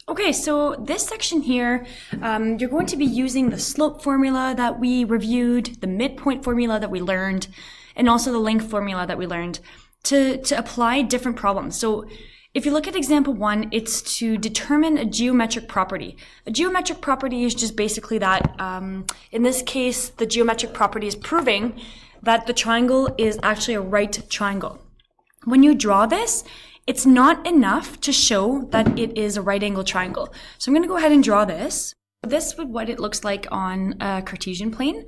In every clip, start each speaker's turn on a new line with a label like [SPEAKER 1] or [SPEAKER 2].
[SPEAKER 1] Okay, so this section here, you're going to be using the slope formula that we reviewed, the midpoint formula that we learned, and also the length formula that we learned to apply different problems. So if you look at example 1, it's to determine a geometric property. A geometric property is just basically that, in this case, the geometric property is proving that the triangle is actually a right triangle. When you draw this, it's not enough to show that it is a right angle triangle. So I'm going to go ahead and draw this. This is what it looks like on a Cartesian plane.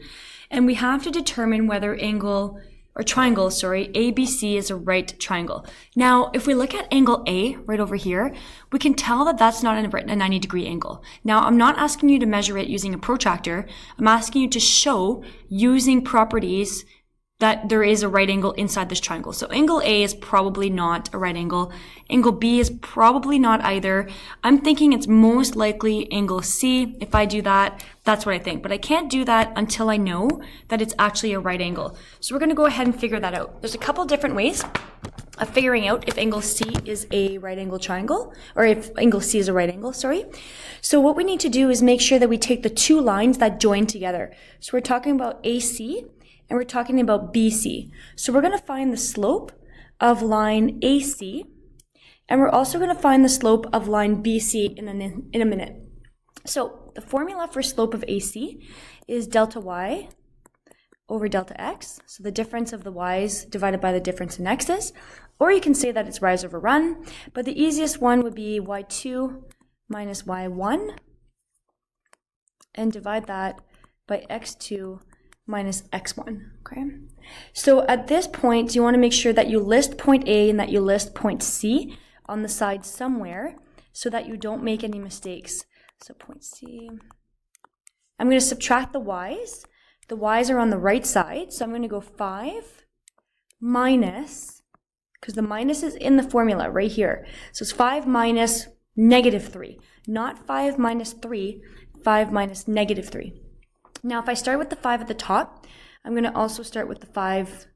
[SPEAKER 1] And we have to determine whether triangle, ABC is a right triangle. Now, if we look at angle A right over here, we can tell that that's not a 90-degree angle. Now, I'm not asking you to measure it using a protractor. I'm asking you to show using properties that there is a right angle inside this triangle. So angle A is probably not a right angle. Angle B is probably not either. I'm thinking it's most likely angle C. If I do that, that's what I think. But I can't do that until I know that it's actually a right angle. So we're going to go ahead and figure that out. There's a couple different ways of figuring out if angle C is a right angle triangle, or if angle C is a right angle, sorry. So what we need to do is make sure that we take the two lines that join together. So we're talking about AC, and we're talking about BC. So we're going to find the slope of line AC, and we're also going to find the slope of line BC in a minute. So the formula for slope of AC is delta y over delta x. So the difference of the y's divided by the difference in x's. Or you can say that it's rise over run, but the easiest one would be y2 minus y1, and divide that by x2 minus x1, okay? So at this point, you want to make sure that you list point A and that you list point C on the side somewhere so that you don't make any mistakes. So point C. I'm going to subtract the y's. The y's are on the right side, so I'm going to go 5 minus, because the minus is in the formula right here. So it's 5 minus negative 3, not 5 minus 3, 5 minus negative 3. Now, if I start with the 5 at the top, I'm going to also start with the 5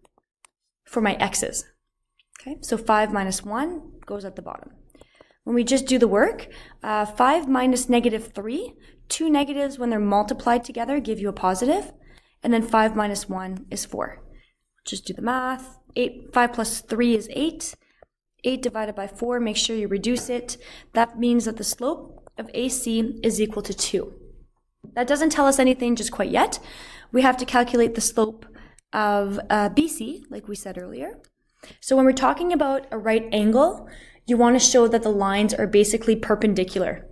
[SPEAKER 1] for my x's. Okay, so 5 minus 1 goes at the bottom. When we just do the work, 5 minus negative 3, two negatives when they're multiplied together give you a positive, and then 5 minus 1 is 4. Just do the math. 5 plus 3 is 8. 8 divided by 4, make sure you reduce it. That means that the slope of AC is equal to 2. That doesn't tell us anything just quite yet. We have to calculate the slope of BC, like we said earlier. So when we're talking about a right angle, you want to show that the lines are basically perpendicular.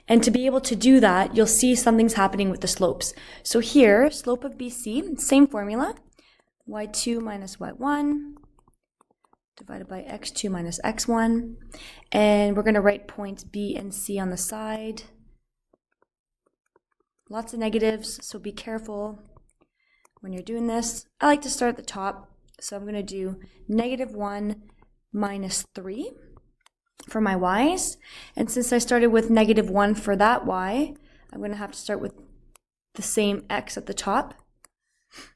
[SPEAKER 1] And to be able to do that, you'll see something's happening with the slopes. So here, slope of BC, same formula, y2 minus y1 divided by x2 minus x1. And we're going to write points B and C on the side. Lots of negatives, so be careful when you're doing this. I like to start at the top, so I'm going to do negative 1 minus 3 for my y's. And since I started with negative 1 for that y, I'm going to have to start with the same x at the top.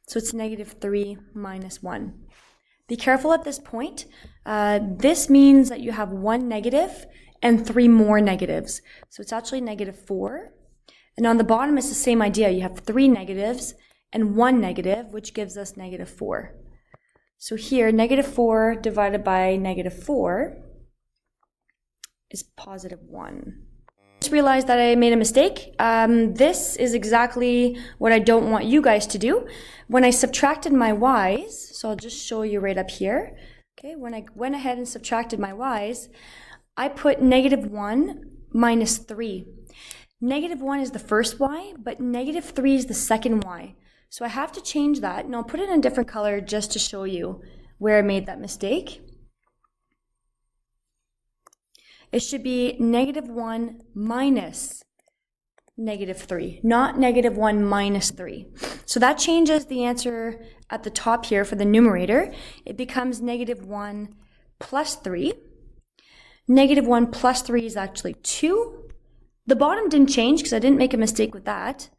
[SPEAKER 1] So it's negative 3 minus 1. Be careful at this point. This means that you have 1 negative and 3 more negatives. So it's actually negative 4. And on the bottom, it's the same idea. You have 3 negatives and 1 negative, which gives us negative 4. So here, negative 4 divided by negative 4 is positive 1. Just realized that I made a mistake. This is exactly what I don't want you guys to do. When I subtracted my y's, so I'll just show you right up here. Okay, when I went ahead and subtracted my y's, I put negative 1 minus 3. Negative 1 is the first y, but negative 3 is the second y. So I have to change that, and I'll put it in a different color just to show you where I made that mistake. It should be negative 1 minus negative 3, not negative 1 minus 3. So that changes the answer at the top here for the numerator. It becomes negative 1 plus 3. Negative 1 plus 3 is actually 2. The bottom didn't change because I didn't make a mistake with that.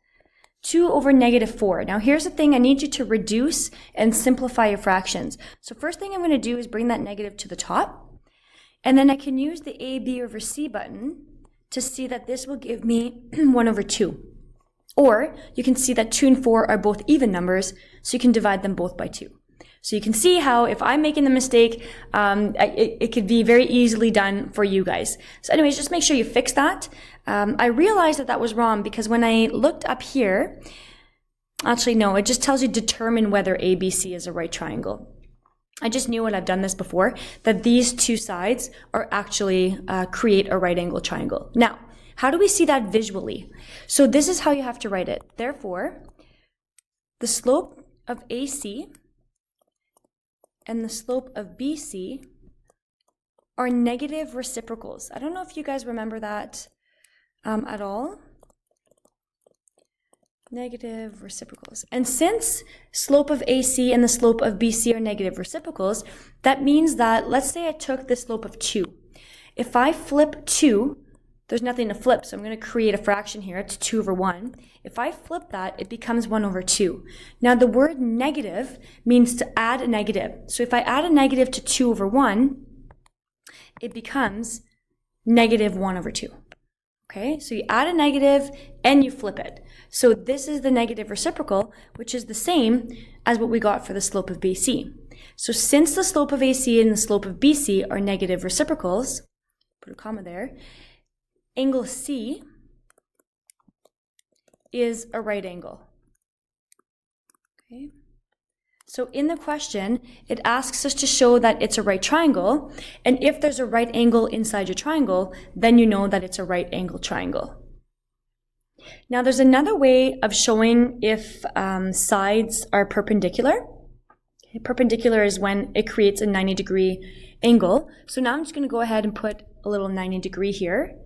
[SPEAKER 1] 2 over negative 4. Now here's the thing, I need you to reduce and simplify your fractions. So first thing I'm going to do is bring that negative to the top. And then I can use the A, B over C button to see that this will give me 1 over 2. Or you can see that 2 and 4 are both even numbers, so you can divide them both by 2. So you can see how if I'm making the mistake, it could be very easily done for you guys. So anyways, just make sure you fix that. I realized that that was wrong because when I looked up here, actually no, it just tells you determine whether ABC is a right triangle. I just knew, and I've done this before, that these two sides are actually create a right angle triangle. Now, how do we see that visually? So this is how you have to write it. Therefore, the slope of AC and the slope of BC are negative reciprocals. I don't know if you guys remember that at all. Negative reciprocals. And since slope of AC and the slope of BC are negative reciprocals, that means that, let's say I took the slope of 2. If I flip 2, there's nothing to flip, so I'm going to create a fraction here. It's 2 over 1. If I flip that, it becomes 1 over 2. Now, the word negative means to add a negative. So if I add a negative to 2 over 1, it becomes negative 1 over 2. Okay, so you add a negative and you flip it. So this is the negative reciprocal, which is the same as what we got for the slope of BC. So since the slope of AC and the slope of BC are negative reciprocals, put a comma there, angle C is a right angle. Okay. So in the question, it asks us to show that it's a right triangle, and if there's a right angle inside your triangle, then you know that it's a right angle triangle. Now there's another way of showing if sides are perpendicular. Okay, perpendicular is when it creates a 90-degree angle. So now I'm just going to go ahead and put a little 90-degree here.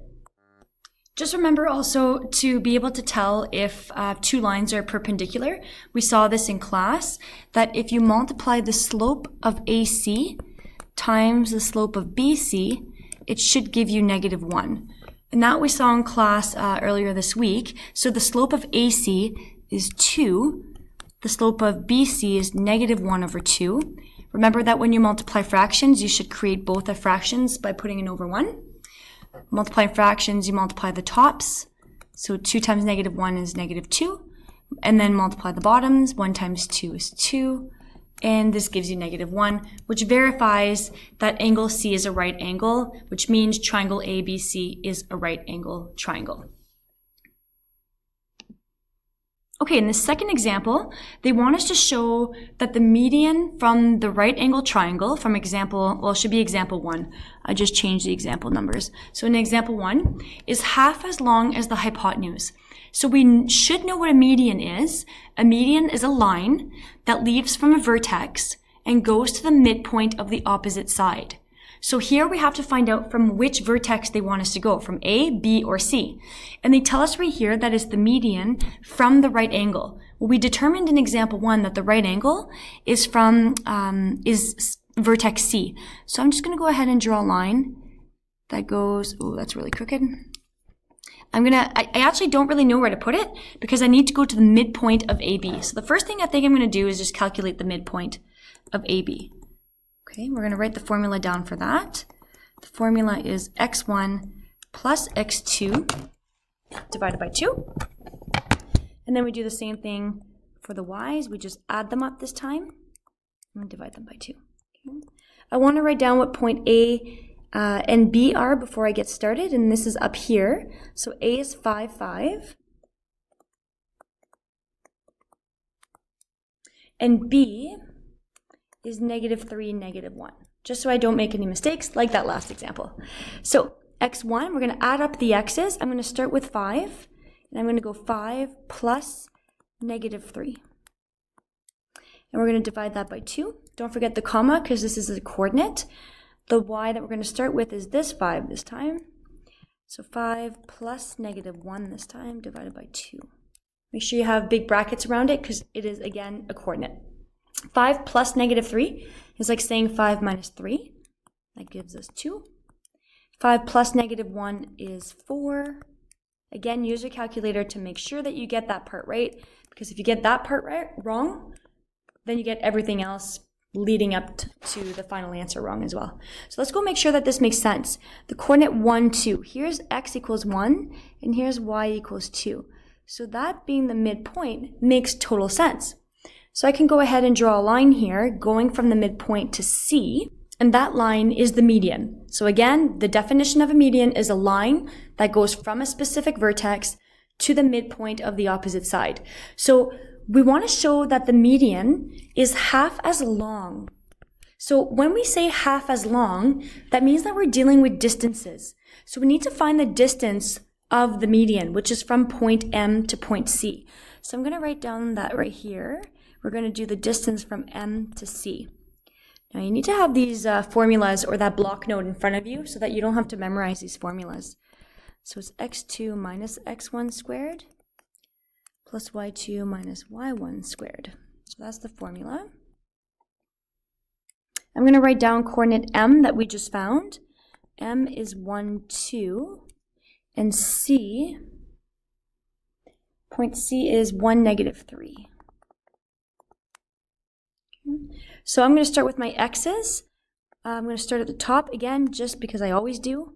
[SPEAKER 1] Just remember also to be able to tell if two lines are perpendicular. We saw this in class, that if you multiply the slope of AC times the slope of BC, it should give you negative 1. And that we saw in class earlier this week. So the slope of AC is 2. The slope of BC is negative 1 over 2. Remember that when you multiply fractions, you should create both the fractions by putting an over 1. Multiplying fractions, you multiply the tops. So 2 times negative 1 is negative 2. And then multiply the bottoms. 1 times 2 is 2. And this gives you negative 1, which verifies that angle C is a right angle, which means triangle ABC is a right angle triangle. Okay, in the second example, they want us to show that the median from the right angle triangle, from example, well, it should be example 1. I just changed the example numbers. So in example 1, is half as long as the hypotenuse. So we should know what a median is. A median is a line that leaves from a vertex and goes to the midpoint of the opposite side. So here we have to find out from which vertex they want us to go, from A, B, or C. And they tell us right here that it's the median from the right angle. Well, we determined in example 1 that the right angle is from vertex C. So I'm just going to go ahead and draw a line that goes, oh, that's really crooked. I actually don't really know where to put it because I need to go to the midpoint of AB. So the first thing I think I'm going to do is just calculate the midpoint of AB. Okay, we're going to write the formula down for that. The formula is x1 plus x2 divided by 2. And then we do the same thing for the y's. We just add them up this time and divide them by 2. Okay. I want to write down what point A and B are before I get started, and this is up here. So A is 5, 5. And B is negative 3, negative 1, just so I don't make any mistakes like that last example. So x1, we're going to add up the x's. I'm going to start with 5, and I'm going to go 5 plus negative 3. And we're going to divide that by 2. Don't forget the comma because this is a coordinate. The y that we're going to start with is this 5 this time. So 5 plus negative 1 this time divided by 2. Make sure you have big brackets around it because it is, again, a coordinate. 5 plus negative 3 is like saying 5 minus 3. That gives us 2. 5 plus negative 1 is 4. Again, use your calculator to make sure that you get that part right, because if you get that part right, wrong, then you get everything else leading up to the final answer wrong as well. So let's go make sure that this makes sense. The coordinate 1, 2. Here's x equals 1, and here's y equals 2. So that being the midpoint makes total sense. So I can go ahead and draw a line here going from the midpoint to C, and that line is the median. So again, the definition of a median is a line that goes from a specific vertex to the midpoint of the opposite side. So we want to show that the median is half as long. So when we say half as long, that means that we're dealing with distances. So we need to find the distance of the median, which is from point M to point C. So I'm going to write down that right here. We're going to do the distance from M to C. Now you need to have these formulas or that block note in front of you so that you don't have to memorize these formulas. So it's x2 minus x1 squared plus y2 minus y1 squared. So that's the formula. I'm going to write down coordinate M that we just found. M is 1, 2, and C, point C is 1, negative 3. Okay. So I'm going to start with my x's. I'm going to start at the top again, just because I always do.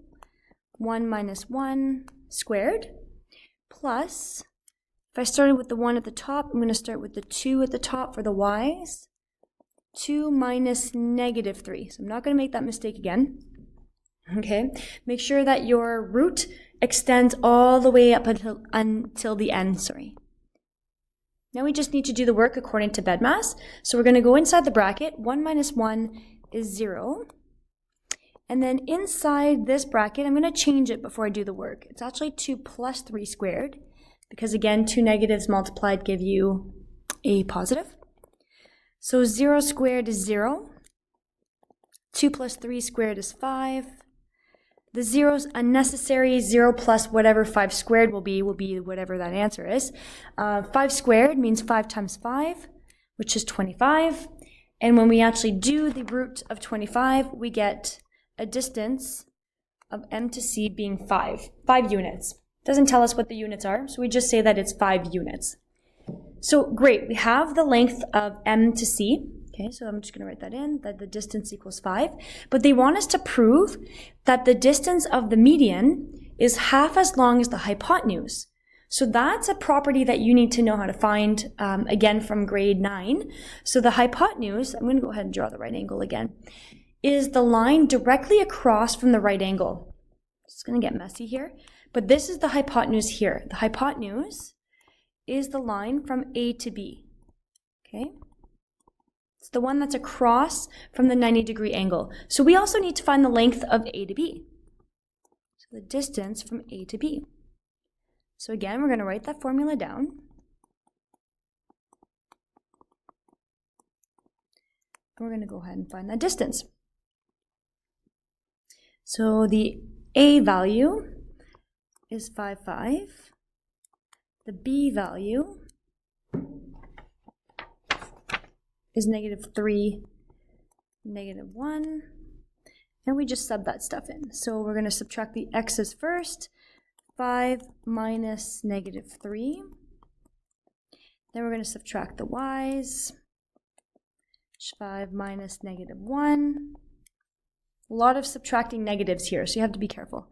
[SPEAKER 1] 1 minus 1 squared plus, if I started with the 1 at the top, I'm going to start with the 2 at the top for the y's. 2 minus negative 3. So I'm not going to make that mistake again. Okay, make sure that your root extends all the way up until the end, sorry. Now we just need to do the work according to bedmass. So we're going to go inside the bracket. 1 minus 1 is 0. And then inside this bracket, I'm going to change it before I do the work. It's actually 2 plus 3 squared, because again, 2 negatives multiplied give you a positive. So 0 squared is 0. 2 plus 3 squared is 5. The zero's unnecessary. 0 plus whatever 5 squared will be whatever that answer is. 5 squared means 5 times 5, which is 25. And when we actually do the root of 25, we get a distance of M to C being 5 units. Doesn't tell us what the units are, so we just say that it's 5 units. So great, we have the length of M to C. Okay, so I'm just going to write that in, that the distance equals 5. But they want us to prove that the distance of the median is half as long as the hypotenuse. So that's a property that you need to know how to find, again, from grade 9. So the hypotenuse, I'm going to go ahead and draw the right angle again, is the line directly across from the right angle. It's going to get messy here, but this is the hypotenuse here. The hypotenuse is the line from A to B. Okay? It's the one that's across from the 90-degree angle. So we also need to find the length of A to B. So the distance from A to B. So again, we're going to write that formula down. And we're going to go ahead and find that distance. So the A value is 5, 5. The B value is negative 3, negative 1. And we just sub that stuff in. So we're going to subtract the x's first. 5 minus negative 3. Then we're going to subtract the y's. 5 minus negative 1. A lot of subtracting negatives here, so you have to be careful.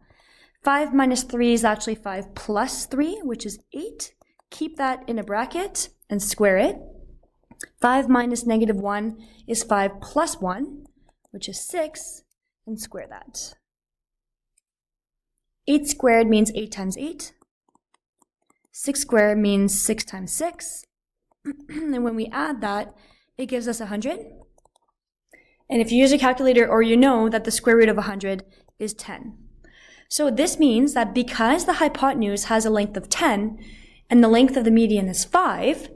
[SPEAKER 1] 5 minus 3 is actually 5 plus 3, which is 8. Keep that in a bracket and square it. 5 minus negative 1 is 5 plus 1, which is 6, and square that. 8 squared means 8 times 8. 6 squared means 6 times 6. And when we add that, it gives us 100. And if you use a calculator, or you know that the square root of 100 is 10. So this means that because the hypotenuse has a length of 10, and the length of the median is 5,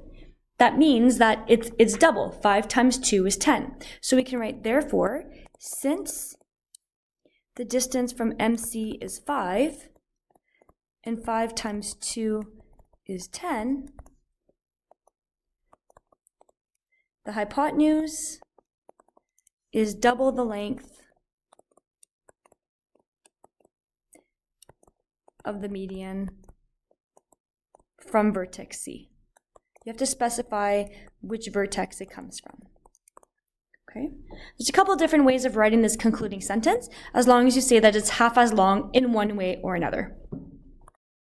[SPEAKER 1] that means that it's double. 5 times 2 is 10. So we can write, therefore, since the distance from MC is 5, and 5 times 2 is 10, the hypotenuse is double the length of the median from vertex C. You have to specify which vertex it comes from. Okay. There's a couple different ways of writing this concluding sentence, as long as you say that it's half as long in one way or another.